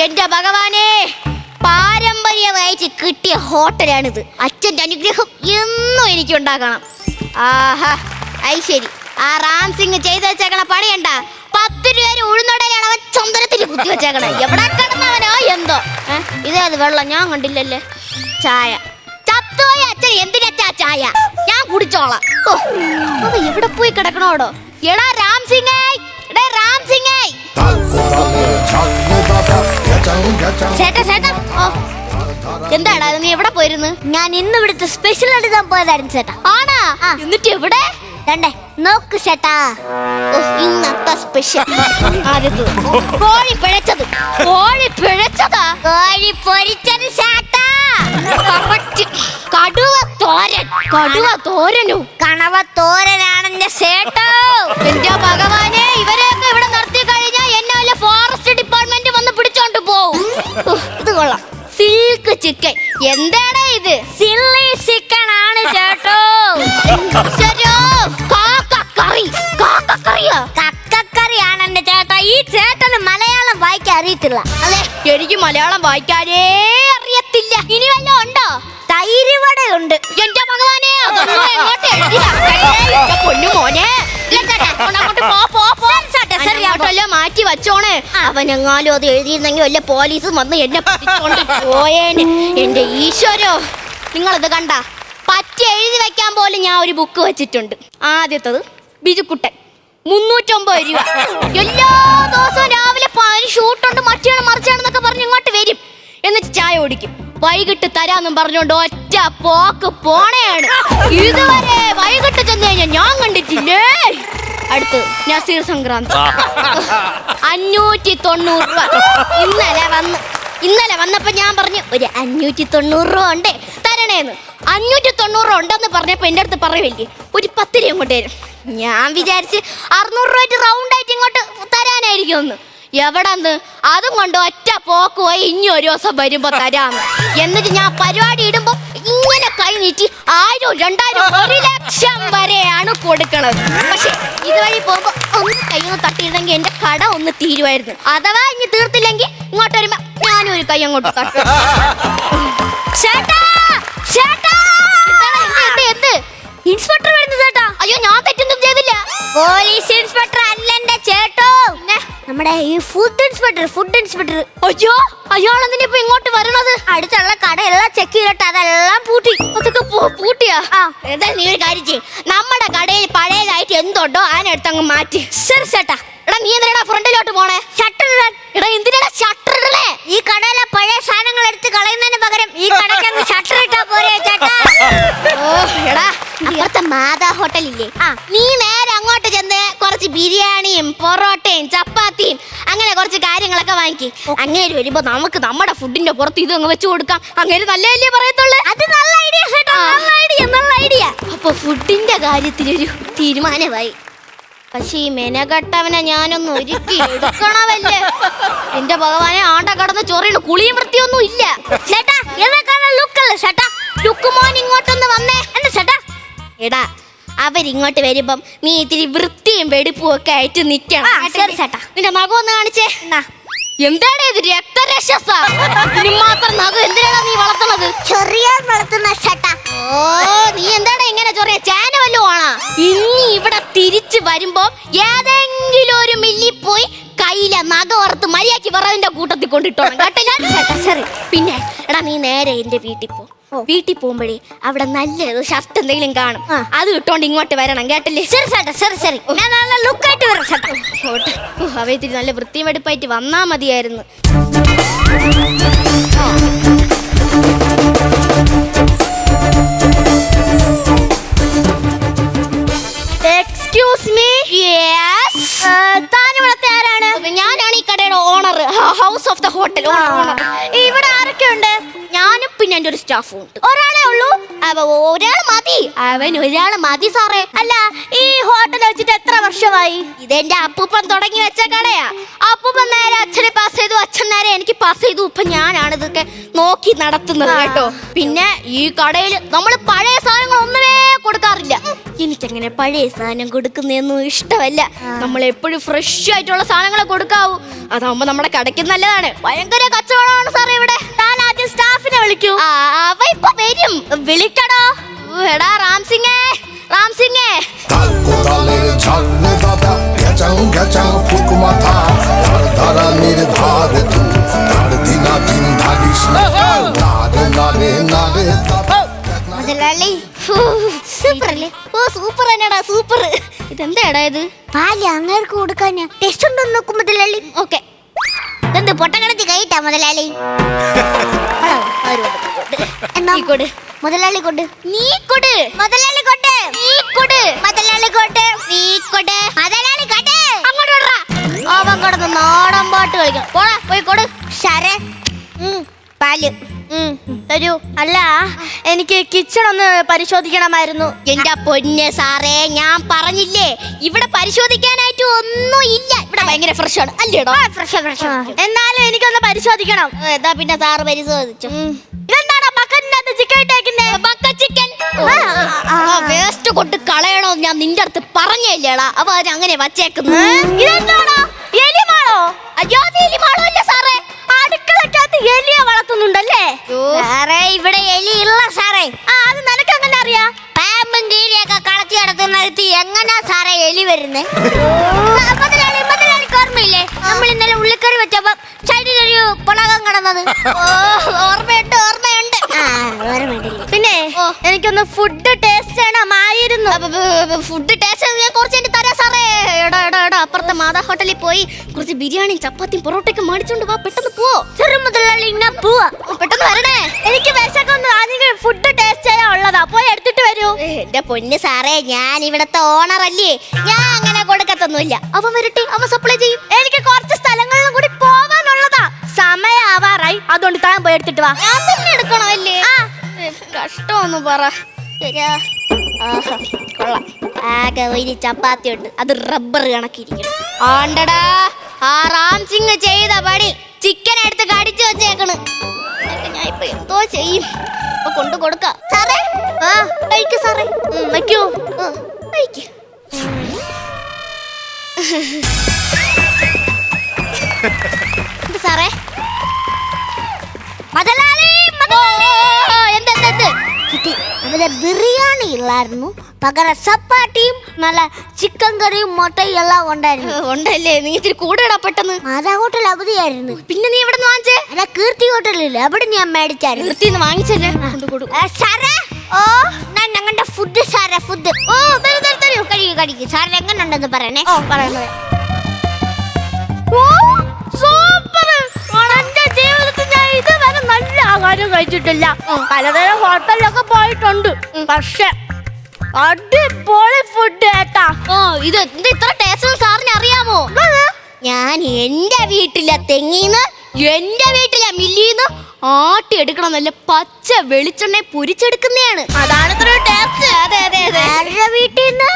എന്റെ ഭഗവാനെ, പാരമ്പര്യമായി കിട്ടിയ ഹോട്ടലാണിത്. അച്ഛൻ്റെ അനുഗ്രഹം എന്നും എനിക്ക് ഉണ്ടാക്കണം. ആഹാ, ഐ ശരി. ആ റാം സിംഗ് ചെയ്ത് വെച്ചേക്കണ പണിയണ്ട. 10 രൂപ ഉഴുന്നോടലാണ് അവൻ ചന്ദനത്തിൽ കുത്തി വെച്ചേക്കണേ. എവിടെ കിടന്നവനോ എന്തോ. ഇതേത് വെള്ളം ഞാൻ കണ്ടില്ലല്ലേ. ചായ ചത്തോയ അച്ഛൻ എന്തിനച്ചാ ചായ? ഞാൻ കുടിച്ചോളാം. ഓ, അത് എവിടെ പോയി കിടക്കണോടോ? എടാ റാം സിംഗ്, എടാ റാം സിംഗ്. എന്താടാ നീ എവിടെ പോയിരുന്നു? ഞാൻ ഇന്ന് ഇവിടുത്തെ സ്പെഷ്യൽ എടുക്കാൻ പോയതായിരുന്നു ചേട്ടാ. ആണാ? എന്നിട്ട് എവിടെ? നോക്ക് ചേട്ടാ, ഇന്നത്തെ സ്പെഷ്യൽ കോഴി പിഴച്ചത്. കോഴി പിഴച്ചതാ? കോഴി പൊരിച്ചത് ചേട്ടാ. കടുവ തോരൻ. കടുവ തോരനു? കണവ തോരനാണെന്റെ ചേട്ടോ. എന്റെ ഭഗവാനെ, ഇവരെയൊക്കെ ഇവിടെ നിർത്തി കഴിഞ്ഞാൽ എന്നെ വല്ല ഫോറസ്റ്റ് ഡിപ്പാർട്ട്മെന്റ് വന്ന് പിടിച്ചോണ്ട് പോവും. ഇത് കൊള്ളാം, സിൽക്ക് ചിക്കൻ. എന്താണ് ഇത്? ചില്ലി ചിക്കൻ ആണ് ചേട്ടോ. കക്കക്കറിയാണ് എന്റെ ചേട്ടാ. ഈ ചേട്ടന് മലയാളം വായിക്കാൻ അറിയത്തില്ല. അതെ, എനിക്ക് മലയാളം വായിക്കാനേ അറിയത്തില്ല. ഇനി വല്ലതും ഉണ്ടോ? തൈര് വടയുണ്ട്. എന്റെ ഭഗവാനെ, മാറ്റി വച്ചോണേ. അവനെങ്ങാലും അത് എഴുതിയിരുന്നെങ്കിൽ വല്ല പോലീസും വന്ന് എന്നെ പിടിച്ചോണ്ട് പോയേന്. എന്റെ ഈശ്വരോ, നിങ്ങളിത് കണ്ട? പറ്റി എഴുതി വെക്കാൻ പോലും ഞാൻ ഒരു ബുക്ക് വെച്ചിട്ടുണ്ട്. ആദ്യത്തത് ബിജുക്കുട്ടൻ, 350 രൂപ. എല്ലാ ദിവസവും രാവിലെ ഷൂട്ടുണ്ട്, മറ്റാണ് മറിച്ചാണെന്നൊക്കെ പറഞ്ഞ് ഇങ്ങോട്ട് വരും. എന്നിട്ട് ചായ ഓടിക്കും. വൈകിട്ട് തരാന്നും പറഞ്ഞോണ്ട് ഒറ്റ പോക്ക് പോണയാണ്. ഇതുവരെ വൈകിട്ട് ചെന്ന് കഴിഞ്ഞാൽ ഞാൻ കണ്ടിട്ടില്ലേ. അടുത്ത് നസീർ സംക്രാന്തി, 590 രൂപ. ഇന്നലെ വന്നപ്പോ ഞാൻ പറഞ്ഞു ഒരു 590 രൂപ ഉണ്ടേ തരണേന്ന്. 590 രൂപ ഉണ്ടെന്ന് പറഞ്ഞപ്പോ എന്റെ അടുത്ത് പറയുമല്ലേ ഒരു 10 രൂപ ഇങ്ങോട്ട് തരും. ഞാൻ വിചാരിച്ച് 600 രൂപ റൗണ്ട് ആയിട്ട് ഇങ്ങോട്ട് തരാനായിരിക്കും ഒന്ന്. എവിടെന്ന് അതും കൊണ്ട് ഒറ്റ പോക്ക് പോയി ഇനി ഒരു ദിവസം വരുമ്പോ തരാന്ന്. എന്നിട്ട് ഞാൻ പരിപാടി ഇടുമ്പോ ഇങ്ങനെ കൈ നീട്ടി 1000, 2000, 1 ലക്ഷം വരെയാണ് കൊടുക്കണത്. പക്ഷെ ഇതുവഴി പോകുമ്പോ ഒന്ന് കൈയൊന്ന് തട്ടിയിരുന്നെങ്കിൽ എന്റെ കട ഒന്ന് തീരുമായിരുന്നു. അഥവാ ഇനി തീർത്തില്ലെങ്കിൽ ഇങ്ങോട്ട് വരുമ്പോ ഞാനും ഒരു കൈ അങ്ങോട്ട് തട്ടും. ഇൻസ്പെക്ടർ വരുന്നു ചേട്ടാ. അയ്യോ, ഞാൻ തെറ്റൊന്നും ചെയ്തില്ല. പോലീസ് ഇൻസ്പെക്ടർ അല്ലെന്റെ ചേട്ടോ, നമ്മുടെ ഈ ഫുഡ് ഇൻസ്പെക്ടർ. അയ്യോ, അയാളെന്തിനാ ഇപ്പൊ ഇങ്ങോട്ട് വരണത്? അടുത്തുള്ള കടയെല്ലാം ചെക്ക് ചെയ്തിട്ട് അതെല്ലാം പൂട്ടി. അതൊക്കെ പൂട്ടിയാ? എന്താ നീ ഒരു കാര്യം ചെയ്യും, നമ്മുടെ കടയിൽ പഴയതായിട്ട് എന്തുണ്ടോ അതിനടുത്ത് അങ്ങ് മാറ്റി. ശരി ചേട്ടാ. എടാ നീ എന്തിനാ ഫ്രണ്ടിലോട്ട് പോണേ? ഷട്ടർ ഇടാൻ. എടാ എന്തിനാ ഷട്ടർ ഇടണേ? ഈ കടയിലെ പഴയ സാധനങ്ങൾ എടുത്ത് കളയുന്നതിന് പകരം ഈ കടയ്ക്ക് ഷട്ടർ ഇട്ടാ പോരെ ചേട്ടാ. എടാ, അപ്പുറത്തെ മാതാ ഹോട്ടലില്ലേ, നീ നേരെ അങ്ങോട്ട് ചെന്ന് കുറച്ച് ബിരിയാണിയും പൊറോട്ടയും ചപ്പാത്തിയും അങ്ങനെ കുറച്ച് കാര്യങ്ങളൊക്കെ വാങ്ങിക്കി. അങ്ങേര് വരുമ്പോ നമുക്ക് നമ്മുടെ ഫുഡിന്റെ പുറത്ത് ഇത് അങ്ങ് വെച്ച് കൊടുക്കാം. അങ്ങേര് നല്ലതല്ലേ പറയത്തുള്ളൂ. അത് നല്ല ഐഡിയ ചേട്ടാ, നല്ല ഐഡിയ. അപ്പൊ ഫുഡിന്റെ കാര്യത്തിലൊരു തീരുമാനമായി. പക്ഷെ ഈ മെനകെട്ടവനെ ഞാനൊന്ന് ഒരുക്കി എടുക്കണമല്ലേ. എന്റെ ഭഗവാനെ, ആണ്ട കടന്ന് ചൊറിയുടെ കുളിയും വൃത്തിയൊന്നും ഇല്ല. ചേട്ടാ ലുക്കല്ലേ ചേട്ടാ. ലുക്ക് മോൻ ഇങ്ങോട്ടൊന്ന് വന്നേ. എന്താ ചേട്ടാ? എടാ, അവരിങ്ങോട്ട് വരുമ്പം നീ ഇത്തിരി വൃത്തിയും വെടിപ്പും ഒക്കെ ആയിട്ട് നിക്കണം. ശരി ചേട്ടാ. നിന്റെ നഖം ഒന്ന് കാണിച്ചേ. എന്താണ് ഇത്, രക്തരക്ഷസാ? ഇതിന് മാത്രം നഖം എന്തിനാണ് നീ വളർത്തുന്നത്? ചൊറിയാൻ വളർത്തുന്ന ചേട്ടാ. ഓ, നീ എന്താണ് ഇങ്ങനെ ചൊറിയ? ചേന വല്ലതും ആണോ? ഇനി ഇവിടെ തിരിച്ചു വരുമ്പോ ഏതെങ്കിലും ഒരു മില്ലിൽ പോയി കയ്യിലെ നഖം വറുത്ത് മര്യാദയ്ക്ക് വിറവിന്റെ കൂട്ടത്തിൽ കൊണ്ടിട്ടോണം കേട്ടോ. ശരി. പിന്നെ എടാ, നീ നേരെ എന്റെ വീട്ടിൽ പോ. വീട്ടിൽ പോകുമ്പോഴേ അവിടെ നല്ലൊരു ഷർട്ട് എന്തെങ്കിലും കാണും, അത് ഇട്ടോണ്ട് ഇങ്ങോട്ട് വരണം കേട്ടല്ലേ. ശരി ചേട്ടാ, ശരി. ഞാൻ നല്ല ലുക്കായിട്ട് വരാം ചേട്ടാ. അവ ഇത്തിരി നല്ല വൃത്തിയും വെടുപ്പായിട്ട് വന്നാ മതിയായിരുന്നു. Excuse me. താനിവിടത്തെ ആരാണ്? ഞാനാണ് ഈ കടയുടെ owner, house of the hotel owner. ഇവിടെ ആരൊക്കെ ഉണ്ട്? ഞാനും പിന്നെ പിന്നെ എന്റെ ഒരു സ്റ്റാഫും ഉണ്ട്. ഒരാളെ ഉള്ളൂ? ഒരാൾ മതി, അവൻ ഒരാൾ മതി സാറേ. അല്ല, ഈ ഹോട്ടൽ വെച്ചിട്ട് എത്ര വർഷമായി? ഇതെന്റെ അപ്പൂപ്പൻ തുടങ്ങി വെച്ച കടയാ. അപ്പൂപ്പൻ നേരെ അച്ഛനെ പാസ് ചെയ്തു, അച്ഛൻ നേരെ എനിക്ക് പാസ് ചെയ്തു. ഇപ്പൊ ഞാനാണ് ഇതൊക്കെ നോക്കി നടത്തുന്നത് കേട്ടോ. പിന്നെ ഈ കടയിൽ നമ്മൾ പഴയ സാധനങ്ങൾ ഒന്നുമേ കൊടുക്കാറില്ല. എനിക്കങ്ങനെ പഴയ സാധനം കൊടുക്കുന്നതൊന്നും ഇഷ്ടമല്ല. നമ്മൾ എപ്പോഴും ഫ്രഷ് ആയിട്ടുള്ള സാധനങ്ങളെ കൊടുക്കാവൂ. അതാവുമ്പോ നമ്മുടെ കടയ്ക്ക് നല്ലതാണ്. ഭയങ്കര കച്ചവടമാണ് സാറേ ഇവിടെ. ഞാൻ ആദ്യം സ്റ്റാഫിനെ വിളിക്കൂ. അവ ഇപ്പൊ വരും. വിളിക്കടോ. എടാ റാംസിംഗേ, റാംസിംഗേ. മുതലാളി സൂപ്പർ അല്ലേ? ഓ സൂപ്പർ തന്നെടാ, സൂപ്പർ. ഇതെന്താടാ ഇത്? പാല് അങ്ങേർക്ക് കൊടുക്കാൻ ടേസ്റ്റ് ഉണ്ടോ നോക്കും മുതലാളി. ഓക്കെ, ഇതെന്ത് പൊട്ടക്കണത്തി കൈയിട്ടാ മുതലാളി? എന്നാ നീ കൊട്. മുതലാളി കൊണ്ട്. നീ കൊട്. മുതലാളി കൊണ്ട്. നീ കൊട്. മുതലാളി കൊണ്ട്. നീ കൊട്. മുതലാളി കൊണ്ട്. അങ്ങോട്ട് വിടറാ. അവൻ കിടന്ന് നാടൻ പാട്ട് കളിക്കണം. പോടാ, പോയി കൊട്. ശരേ പാല് തരൂ. അല്ല, എനിക്ക് കിച്ചൺ ഒന്ന് പരിശോധിക്കണമായിരുന്നു. എന്റെ പൊന്നെ സാറേ, ഞാൻ പറഞ്ഞില്ലേ ഇവിടെ പരിശോധിക്കാനായിട്ട് ഒന്നും ഇല്ല. ഇവിടെ ഭയങ്കര ഫ്രഷ് ആണ് അല്ലേടോ? എന്നാലും എനിക്കൊന്ന് പരിശോധിക്കണം. എന്താ പിന്നെ സാറ് പരിശോധിച്ചു? ഇതെന്താണോ ബക്കറ്റിനകത്ത് ചിക്കൻ ഇട്ടേക്കുന്നേ? ബക്കറ്റ് ചിക്കൻ വേസ്റ്റ് കൊണ്ട് കളയണോ ഞാൻ നിന്റെ അടുത്ത് പറഞ്ഞല്ലേടാ. അവ അങ്ങനെ വച്ചേക്കുന്നു. ഇതെന്താണോ എലിമാളോ? അയ്യോ, അത് എലിമാളോ അല്ല സാറേ. അടുക്കളക്കകത്ത് എലിയെ വളർത്തുന്നുണ്ടല്ലേ സാറേ? ഇവിടെ എലി ഇല്ല സാറേ. അത് നിനക്ക് എങ്ങനെ അറിയാ? പാമ്പും കീരിയൊക്കെ കളത്തി നടത്തുന്നിടത്ത് എങ്ങനാ സാറേ എലി വരുന്നേ? മുതലാളിക്ക് ഓർമ്മയില്ലേ നമ്മൾ ഇന്നലെ ഉള്ളിക്കറി വെച്ചപ്പോ സൈഡിലൊരു പുളകം കിടന്നത്? ഓർമ്മയുണ്ട്, ഓർമ്മയുണ്ട്. പിന്നെ എനിക്കൊന്ന് ഫുഡ് ടേസ്റ്റ് ചെയ്യണമായിരുന്നു. ഫുഡ് ടേസ്റ്റ് ഞാൻ കുറച്ച് കഴിഞ്ഞ് തരാം സാറേ. എടാ എടാ എടാ, അപ്പുറത്തെ മാതാ ഹോട്ടലിൽ പോയി കുറച്ച് ബിരിയാണിയും ചപ്പാത്തിയും പൊറോട്ടയൊക്കെ മേടിച്ചോണ്ട് വാ. പെട്ടെന്ന് പോ. ചെറു മുതലാളി ഇങ്ങനെ പോവാ. പെട്ടെന്ന് വരണേ. എനിക്ക് വിശക്കൊന്ന് ആദ്യം ഫുഡ് ടേസ്റ്റ് ചെയ്യാൻ ഉള്ളതാ. പോയി എടുത്തിട്ട് വരൂ. എന്റെ പൊന്ന് സാറേ, ഞാൻ ഇവിടത്തെ ഓണർ അല്ലേ, ഞാൻ അങ്ങനെ കൊടുക്കത്തൊന്നുമില്ല. അവൻ വരട്ടെ, അവൻ സപ്ലൈ ചെയ്യും. എനിക്ക് കുറച്ച് സ്ഥലങ്ങളിലും കൂടി പോവാനുള്ളതാ. സമയാവാറായി, അതുകൊണ്ട് താൻ പോയി എടുത്തിട്ട് വാ. ഞാൻ തന്നെ എടുക്കണോ അല്ലേ? കഷ്ടമൊന്ന് പറ. ആഹാ, കൊള്ളാം. ആകെ ഒരു ചപ്പാത്തി ഉണ്ട്, അത് റബ്ബർ കണക്കിരിക്കണം. ആണ്ടടാ, ആ റാംസിംഗ് ചെയ്ത പണി ചിക്കൻ എടുത്ത് കടിച്ചു വെച്ചേക്കണ്. ഞാൻ ഇപ്പൊ എന്തോ ചെയ്യും? ഇപ്പൊ കൊണ്ടു കൊടുക്കാം സാറേ. കഴിക്കൂ സാറേ. വയ്ക്കൂ. കഴിക്ക്. സാറേ മുതലാളി എന്തെന്ത് കിട്ടി. അവിടെ ബിരിയാണി ഇല്ലായിരുന്നു, പകരം ചപ്പാത്തിയും നല്ല ചിക്കൻ കറിയും മുട്ടയും എല്ലാം ഉണ്ടായിരുന്നു. ഉണ്ടല്ലേ? നീ ഇത്തിരി കൂടെ ഇടാ പെട്ടെന്ന്. മാതാ ഹോട്ടൽ അവധിയായിരുന്നു. പിന്നെ നീ എവിടെ നിന്ന് വാങ്ങിച്ചേ? അല്ല, കീർത്തി ഹോട്ടലില്ല, അവിടെ ഞാൻ മേടിച്ചായിരുന്നു. കീർത്തിന്ന് വാങ്ങിച്ചല്ലേ? സാറേ, ഓ ഞാൻ ഞങ്ങളുടെ ഫുഡ് സാറേ, ഫുഡ്. ഓ തരൂ തരൂ തരൂ, കഴിക്കൂ കഴിക്കൂ. സാറിന് എങ്ങനെ ഉണ്ടെന്ന് പറയണേ. ഓ പറയാം. ഓ സൂപ്പർ. എന്റെ ജീവിതത്തിൽ ഞാൻ ഇതുവരെ നല്ല ആഹാരം കഴിച്ചിട്ടില്ല. പലതരം ഹോട്ടലിലൊക്കെ പോയിട്ടുണ്ട്, പക്ഷെ അടിപൊളി ഫുഡ് കേട്ടാ. ഇത് എന്താ ഇത്ര ടേസ്റ്റ് സാറിന് അറിയാമോ? ഞാൻ എന്റെ വീട്ടിലെ തെങ്ങീന്ന്, എന്റെ വീട്ടിലെ മില്ലീന്ന് ആട്ടി എടുക്കണം. നല്ല പച്ച വെളിച്ചെണ്ണ പൊരിച്ചെടുക്കുന്നതാണ്. അതാണ് ഇത്ര ടേസ്റ്റ്. അതെ അതെ അതെ. വീട്ടിൽ നിന്ന്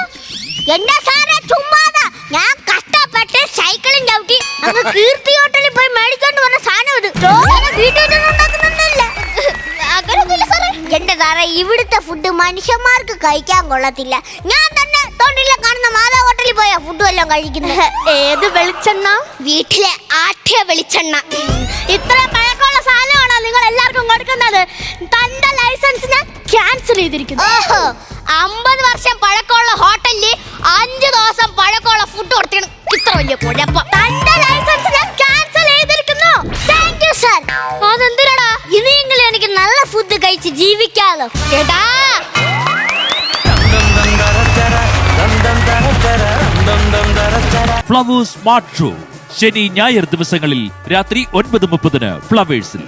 എന്റെ സാറേ ചുമ്മാതാ. ഞാൻ കഷ്ടപ്പെട്ട് സൈക്കിളും ചവിട്ടി അങ്ങ് കീർത്തി ഹോട്ടലിൽ പോയി മേടിച്ചോണ്ട് വന്ന സാധനം ഇത്. വീട്ടിൽ ഉണ്ടാക്കുന്നില്ല. അങ്ങനൊന്നുമില്ല സാറേ. എന്റെ സാറേ, ഇവിടുത്തെ ഫുഡ് മനുഷ്യന്മാർക്ക് കഴിക്കാൻ കൊള്ളത്തില്ല. ഞാൻ തന്നെ തൊണ്ടിലെ കാണുന്ന മാതാ ഹോട്ടലിൽ പോയാ ഫുഡ് എല്ലാം കഴിക്കുന്നത്. ഏത് വെളിച്ചെണ്ണ? വീട്ടിലെ ആട്ടിയ വെളിച്ചെണ്ണ. ഇത്ര പഴക്കമുള്ള സാധനമാണോ നിങ്ങൾ എല്ലാവർക്കും കൊടുക്കുന്നത്? തന്റെ ലൈസൻസ് ഞാൻ ക്യാൻസൽ ചെയ്തിരിക്കുന്നു. ഓഹോ, 50 വർഷം പഴക്കമുള്ള ഹോട്ടലില് 5 ദിവസം പഴക്കമുള്ള ഫുഡ് കൊടുത്തിട്ട് ഇത്ര വലിയ കുഴപ്പം. തന്റെ ലൈസൻസ് ഞാൻ ക്യാൻസൽ ചെയ്തിരിക്കുന്നു. Thank you sir. അതെന്തിനാടാ? ഇനിയെങ്കിലും എനിക്ക് നല്ല ഫുഡ് കഴിച്ച് ജീവിക്കാലോ. എടാ, ഫ്ലവേഴ്സ് സ്മാർട്ട് ഷോ ശനി ഞായർ ദിവസങ്ങളിൽ രാത്രി 9:30 ഫ്ലവേഴ്സിൽ.